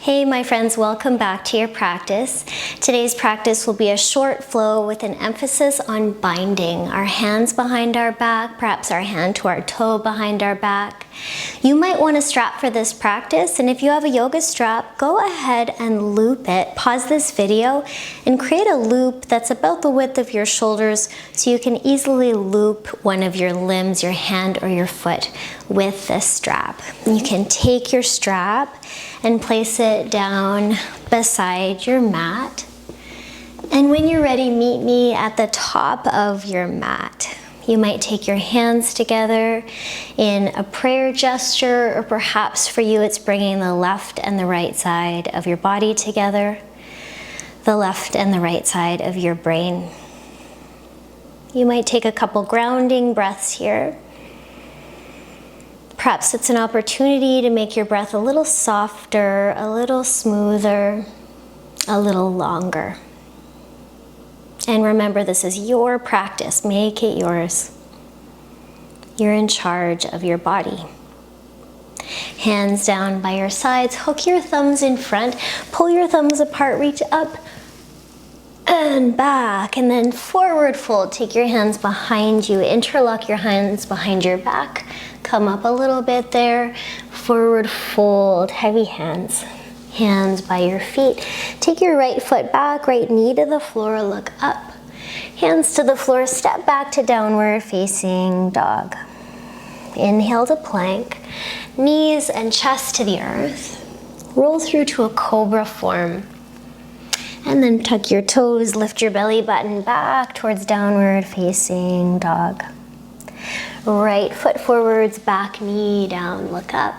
Hey my friends, welcome back to your practice. Today's practice will be a short flow with an emphasis on binding our hands behind our back, perhaps our hand to our toe behind our back. You might want a strap for this practice, and if you have a yoga strap, go ahead and loop it. Pause this video and create a loop that's about the width of your shoulders so you can easily loop one of your limbs, your hand or your foot with this strap. You can take your strap and place it down beside your mat. And when you're ready, meet me at the top of your mat. You might take your hands together in a prayer gesture, or perhaps for you it's bringing the left and the right side of your body together, the left and the right side of your brain. You might take a couple grounding breaths here. Perhaps it's an opportunity to make your breath a little softer, a little smoother, a little longer. And remember, this is your practice. Make it yours. You're in charge of your body. Hands down by your sides. Hook your thumbs in front. Pull your thumbs apart. Reach up and back. And then forward fold. Take your hands behind you. Interlock your hands behind your back. Come up a little bit there. Forward fold. Heavy hands. Hands by your feet. Take your right foot back, right knee to the floor, look up. Hands to the floor, step back to downward facing dog. Inhale to plank, knees and chest to the earth. Roll through to a cobra form. And then tuck your toes, lift your belly button back towards downward facing dog. Right foot forwards, back knee down, look up.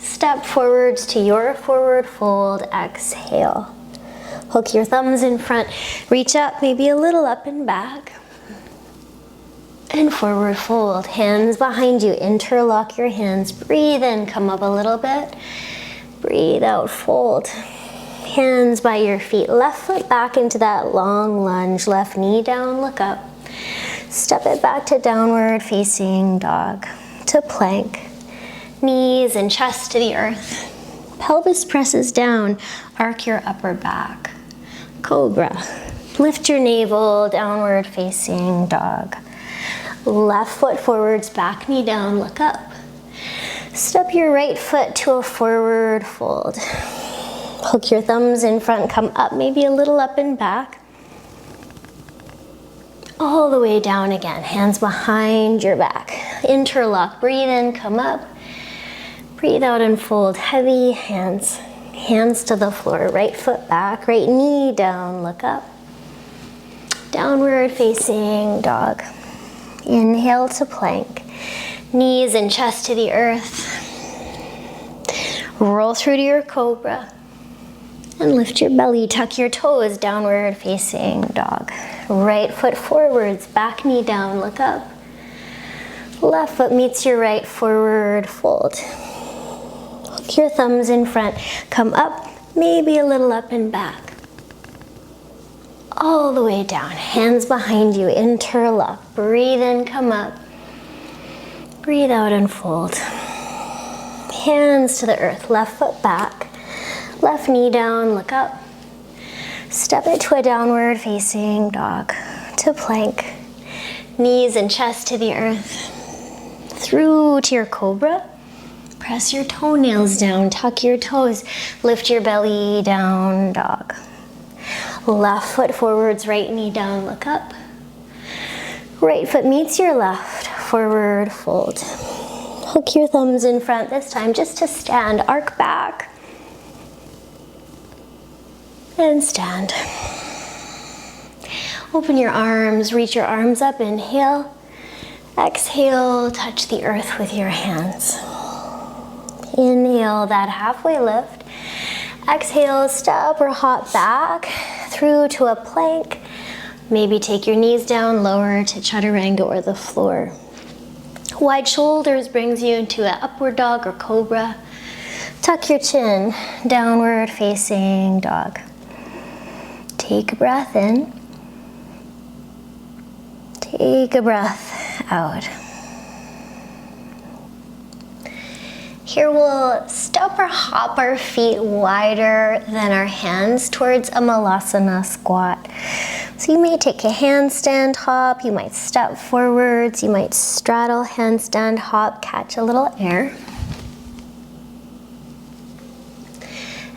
Step forwards to your forward fold, exhale. Hook your thumbs in front, reach up, maybe a little up and back. And forward fold, hands behind you, interlock your hands, breathe in, come up a little bit. Breathe out, fold. Hands by your feet, left foot back into that long lunge, left knee down, look up. Step it back to downward facing dog, to plank. Knees and chest to the earth. Pelvis presses down, arc your upper back. Cobra. Lift your navel, downward facing dog. Left foot forwards, back knee down, look up. Step your right foot to a forward fold. Hook your thumbs in front, come up, maybe a little up and back. All the way down again, hands behind your back. Interlock, breathe in, come up. Breathe out and fold, heavy hands. Hands to the floor, right foot back, right knee down, look up. Downward facing dog. Inhale to plank. Knees and chest to the earth. Roll through to your cobra. And lift your belly, tuck your toes, downward facing dog. Right foot forwards, back knee down, look up. Left foot meets your right, forward fold. Hook your thumbs in front, come up, maybe a little up and back. All the way down, hands behind you, interlock. Breathe in, come up. Breathe out and fold. Hands to the earth, left foot back. Left knee down, look up. Step it to a downward facing dog, to plank. Knees and chest to the earth. Through to your cobra. Press your toenails down, tuck your toes, lift your belly down, dog. Left foot forwards, right knee down, look up. Right foot meets your left, forward fold. Hook your thumbs in front this time just to stand, arc back. And stand. Open your arms, reach your arms up, inhale. Exhale, touch the earth with your hands. Inhale, that halfway lift. Exhale, step or hop back through to a plank. Maybe take your knees down, lower to chaturanga or the floor. Wide shoulders brings you into an upward dog or cobra. Tuck your chin, downward facing dog. Take a breath in. Take a breath out. Here we'll step or hop our feet wider than our hands towards a malasana squat. So you may take a handstand hop, you might step forwards, you might straddle handstand hop, catch a little air.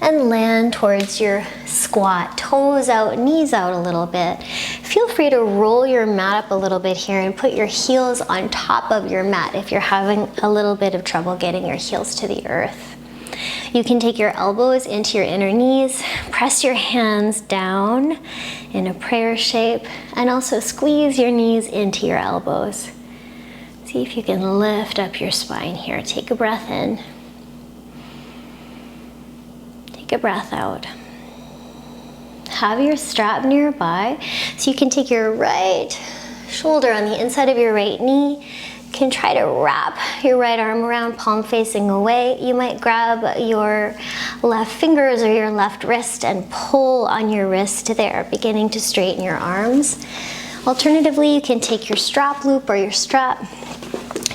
And land towards your squat, toes out, knees out a little bit. Feel free to roll your mat up a little bit here and put your heels on top of your mat if you're having a little bit of trouble getting your heels to the earth. You can take your elbows into your inner knees, press your hands down in a prayer shape, and also squeeze your knees into your elbows. See if you can lift up your spine here. Take a breath in. Take a breath out. Have your strap nearby so you can take your right shoulder on the inside of your right knee. You can try to wrap your right arm around, palm facing away. You might grab your left fingers or your left wrist and pull on your wrist there, beginning to straighten your arms. Alternatively, you can take your strap loop or your strap,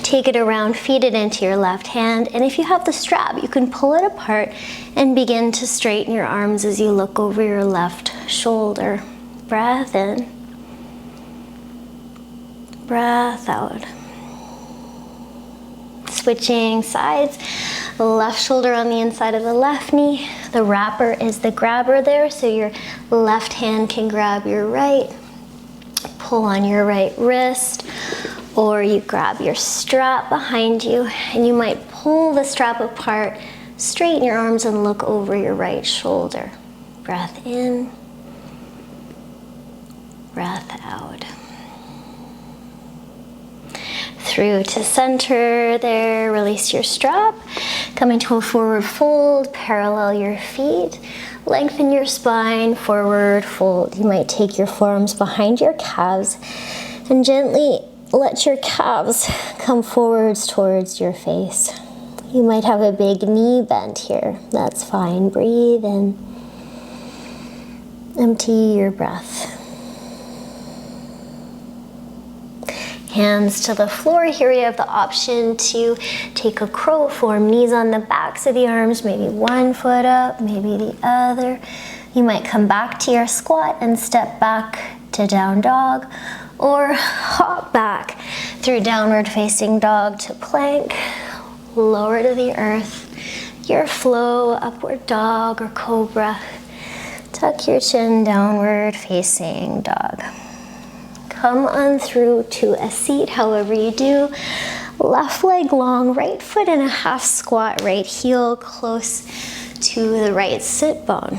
take it around, feed it into your left hand, and if you have the strap, you can pull it apart and begin to straighten your arms as you look over your left shoulder. Breath in, breath out. Switching sides, left shoulder on the inside of the left knee. The wrapper is the grabber there, so your left hand can grab your right, pull on your right wrist, or you grab your strap behind you and you might pull the strap apart, straighten your arms and look over your right shoulder. Breath in, breath out. Through to center there, release your strap. Come into a forward fold, parallel your feet. Lengthen your spine, forward fold. You might take your forearms behind your calves and gently let your calves come forwards towards your face. You might have a big knee bend here. That's fine. Breathe in. Empty your breath. Hands to the floor. Here we have the option to take a crow form, knees on the backs of the arms, maybe one foot up, maybe the other. You might come back to your squat and step back to down dog, or hop back through downward facing dog to plank, lower to the earth, your flow, upward dog or cobra. Tuck your chin, downward facing dog. Come on through to a seat, however you do. Left leg long, right foot in a half squat, right heel close to the right sit bone.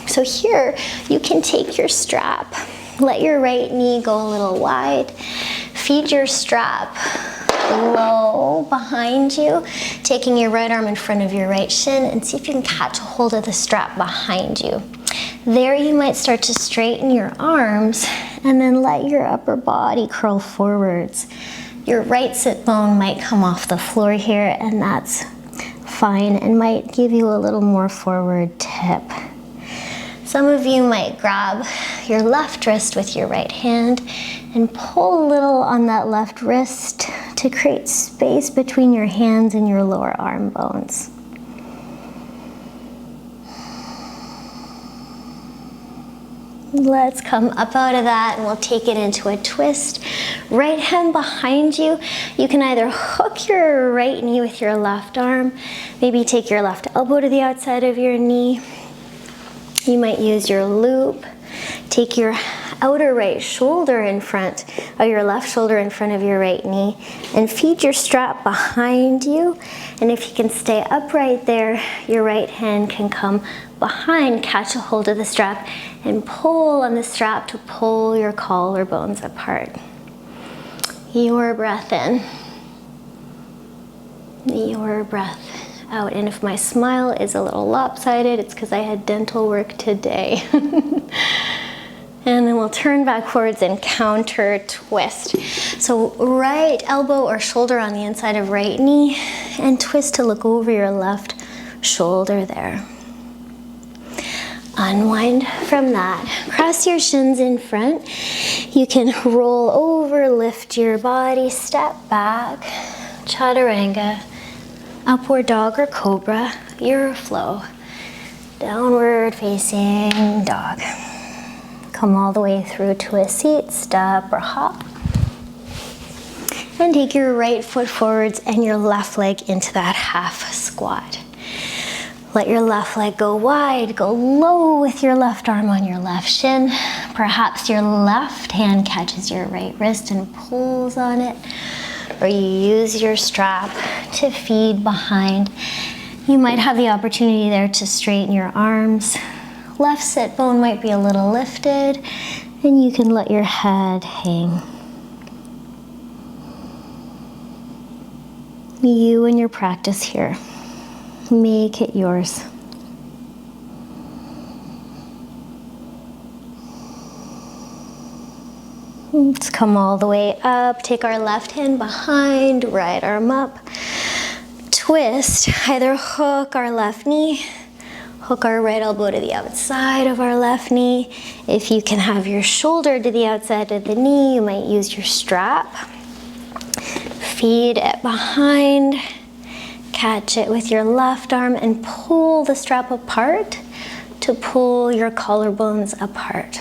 So here you can take your strap, let your right knee go a little wide, feed your strap low behind you, taking your right arm in front of your right shin, and see if you can catch a hold of the strap behind you. There you might start to straighten your arms and then let your upper body curl forwards. Your right sit bone might come off the floor here, and that's fine and might give you a little more forward tip. Some of you might grab your left wrist with your right hand and pull a little on that left wrist to create space between your hands and your lower arm bones. Let's come up out of that and we'll take it into a twist. Right hand behind you. You can either hook your right knee with your left arm, maybe take your left elbow to the outside of your knee. You might use your loop. Take your outer right shoulder in front, or your left shoulder in front of your right knee, and feed your strap behind you. And if you can stay upright there, your right hand can come behind, catch a hold of the strap, and pull on the strap to pull your collarbones apart. Your breath in. Your breath out. And if my smile is a little lopsided, it's because I had dental work today. And then we'll turn back forwards and counter twist. So right elbow or shoulder on the inside of right knee, and twist to look over your left shoulder there. Unwind from that. Cross your shins in front. You can roll over, lift your body, step back, chaturanga, Upward dog or cobra, your flow. Downward facing dog. Come all the way through to a seat, step or hop. And take your right foot forwards and your left leg into that half squat. Let your left leg go wide, go low with your left arm on your left shin. Perhaps your left hand catches your right wrist and pulls on it, or you use your strap to feed behind. You might have the opportunity there to straighten your arms. Left sit bone might be a little lifted, and you can let your head hang. You and your practice here. Make it yours. Let's come all the way up. Take our left hand behind, right arm up. Twist, either hook our left knee, hook our right elbow to the outside of our left knee. If you can have your shoulder to the outside of the knee, you might use your strap. Feed it behind. Catch it with your left arm and pull the strap apart to pull your collarbones apart.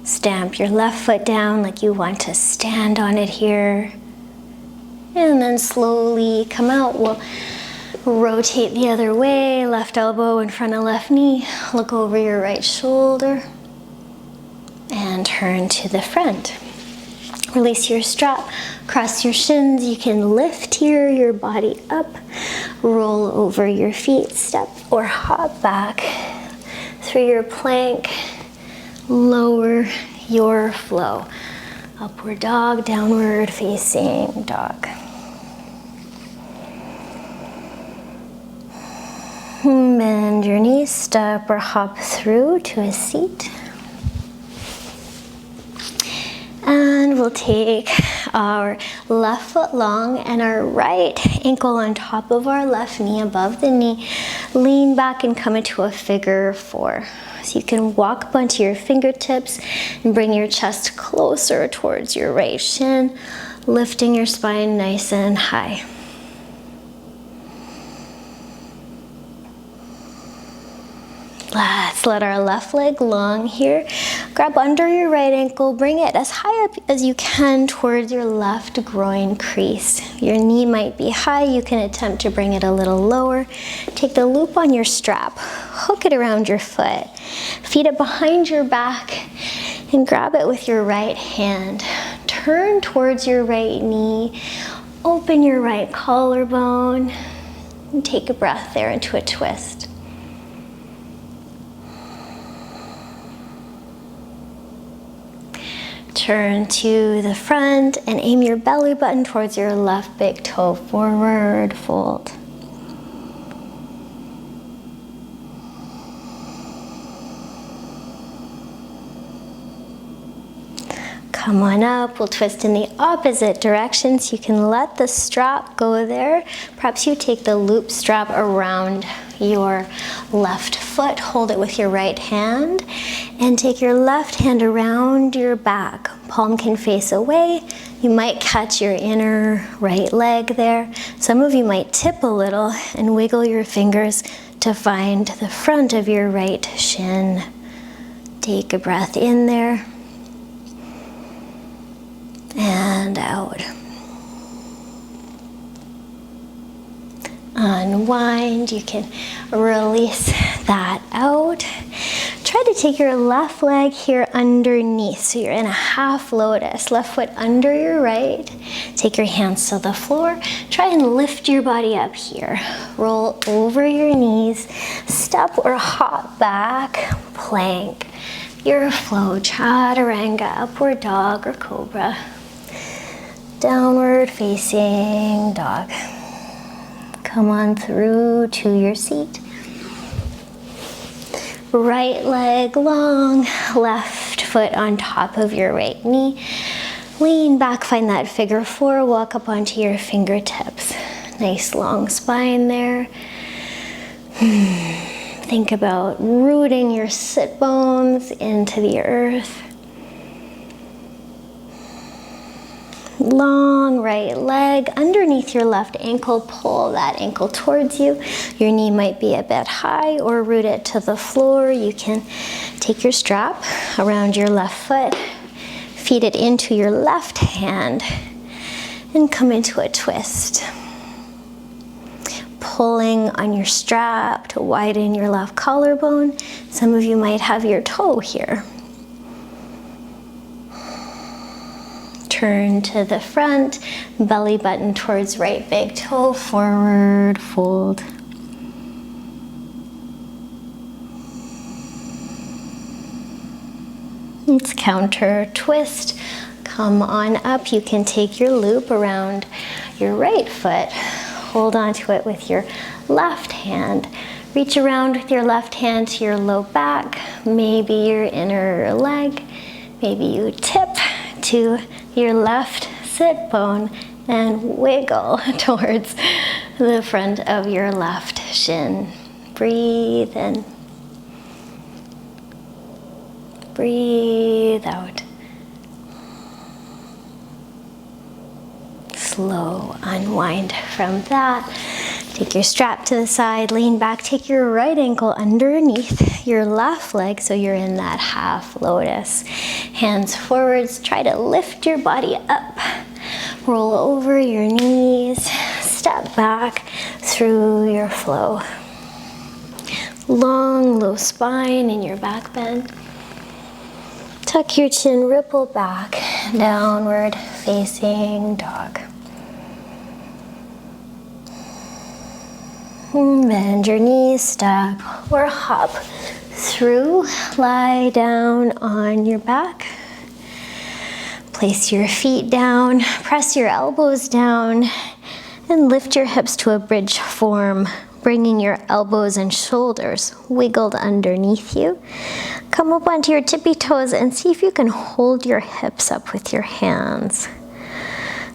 Stamp your left foot down like you want to stand on it here. And then slowly come out. We'll rotate the other way, left elbow in front of left knee. Look over your right shoulder and turn to the front. Release your strap, cross your shins. You can lift here, your body up, roll over your feet, step or hop back through your plank, lower your flow. Upward dog, downward facing dog. Bend your knees, step or hop through to a seat. And we'll take our left foot long and our right ankle on top of our left knee, above the knee. Lean back and come into a figure four. So you can walk up onto your fingertips and bring your chest closer towards your right shin, lifting your spine nice and high. Let's let our left leg long here. Grab under your right ankle, bring it as high up as you can towards your left groin crease. Your knee might be high, you can attempt to bring it a little lower. Take the loop on your strap, hook it around your foot, feed it behind your back, and grab it with your right hand. Turn towards your right knee, open your right collarbone, and take a breath there into a twist. Turn to the front and aim your belly button towards your left big toe, forward fold. Come on up, we'll twist in the opposite direction so you can let the strap go there. Perhaps you take the loop strap around your left foot, hold it with your right hand, and take your left hand around your back. Palm can face away. You might catch your inner right leg there. Some of you might tip a little and wiggle your fingers to find the front of your right shin. Take a breath in there and out. Unwind, you can release that out. Try to take your left leg here underneath, so you're in a half lotus, left foot under your right. Take your hands to the floor. Try and lift your body up here. Roll over your knees, step or hop back, plank. Your flow, chaturanga, upward dog or cobra. Downward facing dog. Come on through to your seat. Right leg long, left foot on top of your right knee. Lean back, find that figure four, walk up onto your fingertips. Nice long spine there. Think about rooting your sit bones into the earth. Long right leg underneath your left ankle. Pull that ankle towards you. Your knee might be a bit high or root it to the floor. You can take your strap around your left foot, feed it into your left hand, and come into a twist. Pulling on your strap to widen your left collarbone. Some of you might have your toe here. Turn to the front, belly button towards right big toe, forward fold. It's counter twist. Come on up. You can take your loop around your right foot. Hold on to it with your left hand. Reach around with your left hand to your low back, maybe your inner leg. Maybe you tip to your left sit bone and wiggle towards the front of your left shin. Breathe in. Breathe out. Slow unwind from that. Take your strap to the side, lean back, take your right ankle underneath your left leg so you're in that half lotus. Hands forwards, try to lift your body up. Roll over your knees, step back through your flow. Long, low spine in your back bend. Tuck your chin, ripple back, downward facing dog. Bend your knees, step or hop through. Lie down on your back. Place your feet down, press your elbows down, and lift your hips to a bridge form, bringing your elbows and shoulders wiggled underneath you. Come up onto your tippy toes and see if you can hold your hips up with your hands.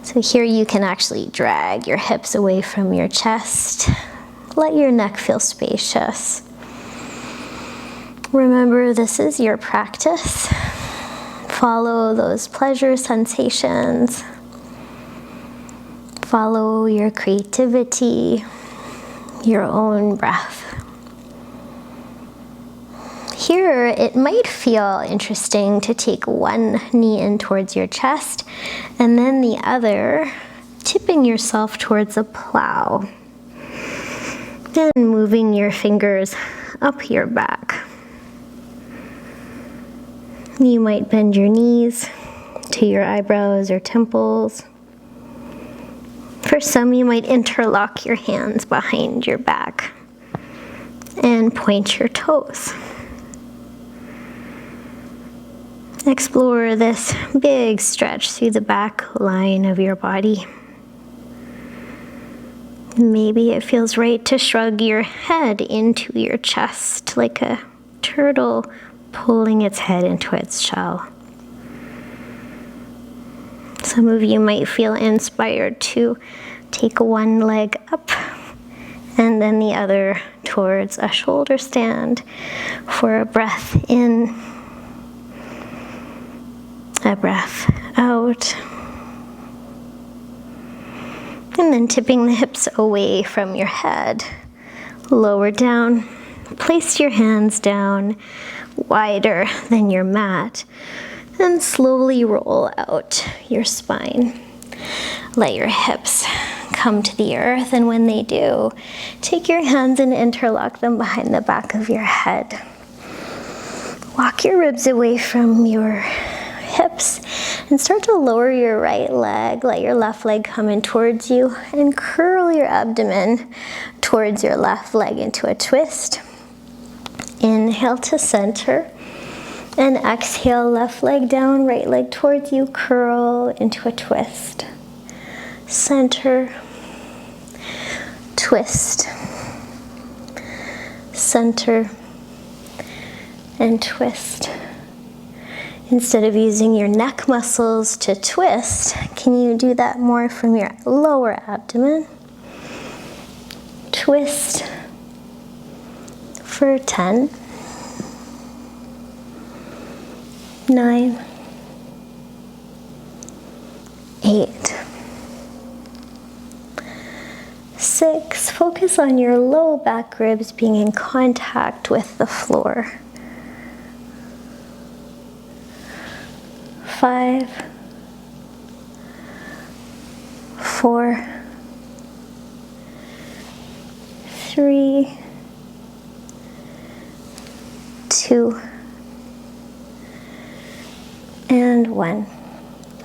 So here you can actually drag your hips away from your chest. Let your neck feel spacious. Remember, this is your practice. Follow those pleasure sensations. Follow your creativity, your own breath. Here, it might feel interesting to take one knee in towards your chest and then the other, tipping yourself towards a plow. Then moving your fingers up your back. You might bend your knees to your eyebrows or temples. For some, you might interlock your hands behind your back and point your toes. Explore this big stretch through the back line of your body. Maybe it feels right to shrug your head into your chest like a turtle pulling its head into its shell. Some of you might feel inspired to take one leg up and then the other towards a shoulder stand for a breath in, a breath out. And then tipping the hips away from your head, lower down. Place your hands down wider than your mat and slowly roll out your spine. Let your hips come to the earth, and when they do, take your hands and interlock them behind the back of your head. Walk your ribs away from your hips and start to lower your right leg. Let your left leg come in towards you and curl your abdomen towards your left leg into a twist. Inhale to center and exhale, left leg down, right leg towards you, curl into a twist. Center, twist, center, and twist. Instead of using your neck muscles to twist, can you do that more from your lower abdomen? Twist for 10, 9, 8, Focus on your low back ribs being in contact with the floor. 5, 4, 3, 2, and 1.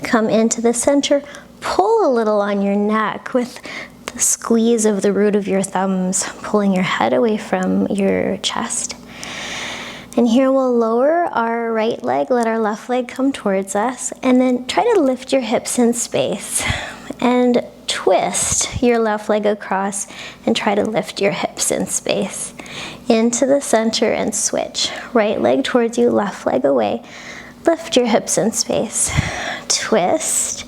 Come into the center, pull a little on your neck with the squeeze of the root of your thumbs, pulling your head away from your chest. And here we'll lower our right leg, let our left leg come towards us, and then try to lift your hips in space and twist your left leg across and try to lift your hips in space. Into the center and switch. Right leg towards you, left leg away. Lift your hips in space. Twist,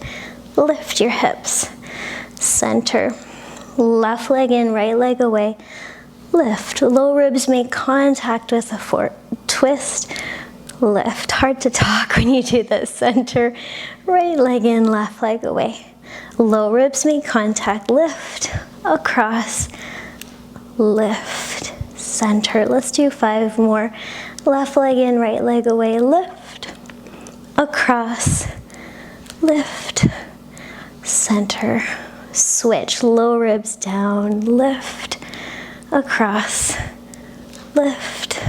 lift your hips. Center, left leg in, right leg away. Lift, low ribs make contact with the floor. Twist, lift. Hard to talk when you do this. Center, right leg in, left leg away. Low ribs make contact, lift, across, lift, center. Let's do 5 more. Left leg in, right leg away, lift, across, lift, center. Switch, low ribs down, lift, across, lift,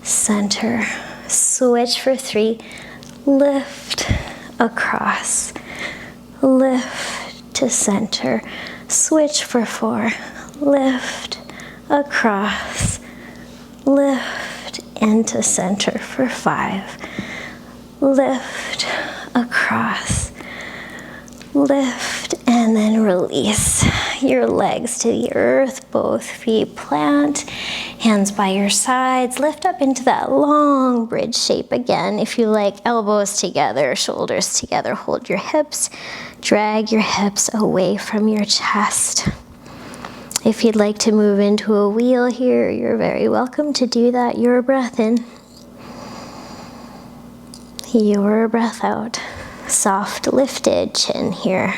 center. Switch for 3, lift, across, lift to center. Switch for 4, lift, across, lift into center for 5, lift, across, lift, and then release your legs to the earth, both feet plant, hands by your sides, lift up into that long bridge shape again. If you like, elbows together, shoulders together, hold your hips, drag your hips away from your chest. If you'd like to move into a wheel here, you're very welcome to do that. Your breath in, your breath out. Soft lifted chin here.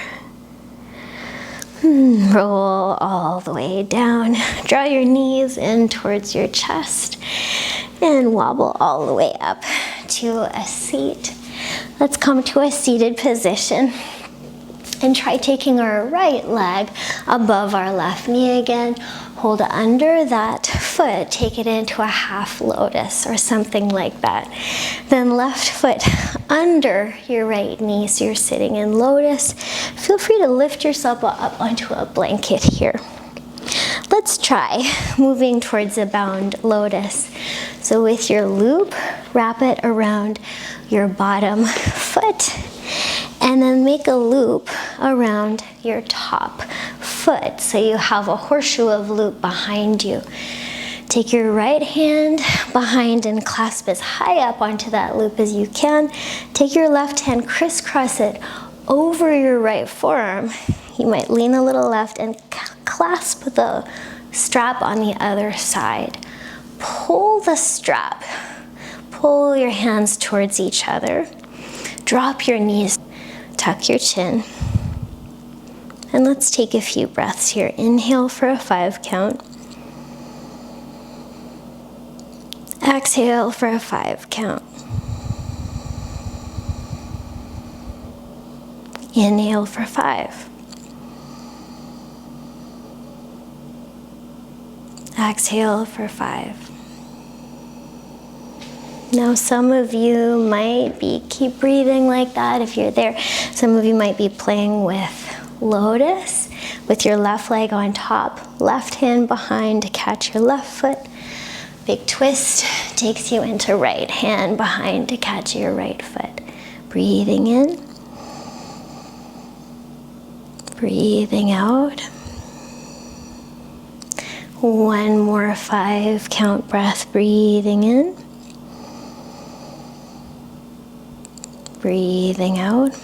Roll all the way down. Draw your knees in towards your chest and wobble all the way up to a seat. Let's come to a seated position and try taking our right leg above our left knee again. Hold under that foot, take it into a half lotus or something like that. Then left foot under your right knee, so you're sitting in lotus. Feel free to lift yourself up onto a blanket here. Let's try moving towards a bound lotus. So with your loop, wrap it around your bottom foot, and then make a loop around your top foot, so you have a horseshoe of loop behind you. Take your right hand behind and clasp as high up onto that loop as you can. Take your left hand, crisscross it over your right forearm. You might lean a little left and clasp the strap on the other side. Pull the strap. Pull your hands towards each other. Drop your knees. Tuck your chin. And let's take a few breaths here. Inhale for a 5 count. Exhale for a 5 count. Inhale for 5. Exhale for 5. Now some of you might keep breathing like that if you're there. Some of you might be playing with lotus with your left leg on top, left hand behind to catch your left foot. Big twist takes you into right hand behind to catch your right foot. Breathing in, breathing out. One more 5 count breath, breathing in, breathing out.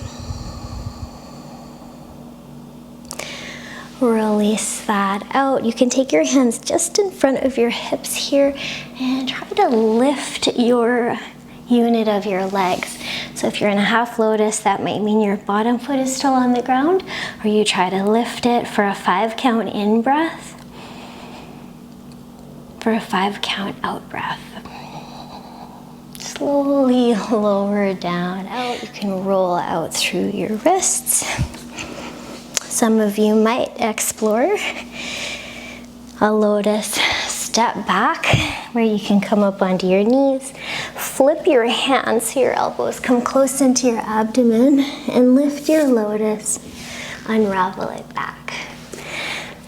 Release that out. You can take your hands just in front of your hips here and try to lift your unit of your legs. So if you're in a half lotus, that might mean your bottom foot is still on the ground, or you try to lift it for a 5 count in breath. for a 5 count out breath. Slowly lower down, out. You can roll out through your wrists. Some of you might explore a lotus step back where you can come up onto your knees. Flip your hands so your elbows come close into your abdomen and lift your lotus. Unravel it back.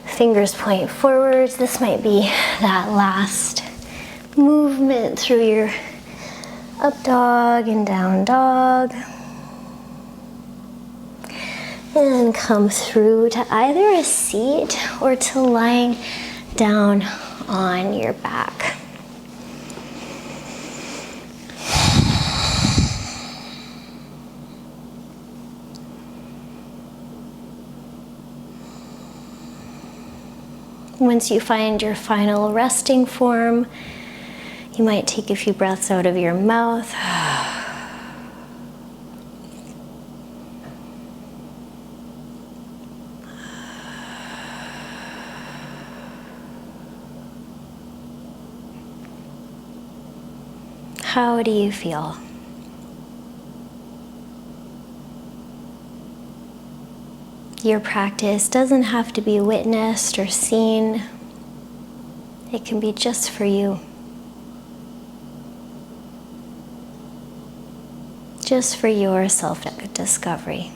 Fingers point forwards. This might be that last movement through your up dog and down dog. And come through to either a seat or to lying down on your back. Once you find your final resting form, you might take a few breaths out of your mouth. How do you feel? Your practice doesn't have to be witnessed or seen. It can be just for you. Just for your self-discovery.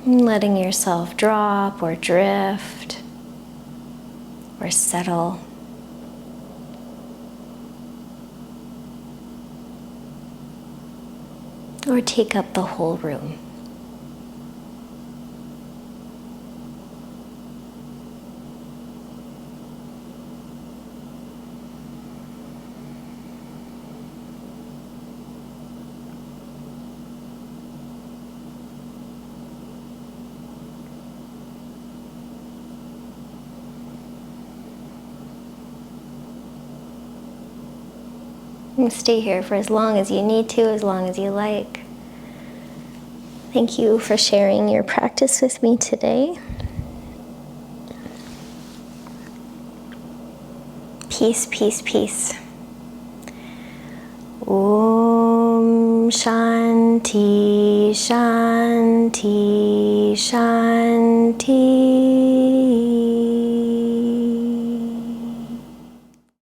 Letting yourself drop or drift or settle. Or take up the whole room. You can stay here for as long as you need to, as long as you like. Thank you for sharing your practice with me today. Peace, peace, peace. Om Shanti, Shanti, Shanti.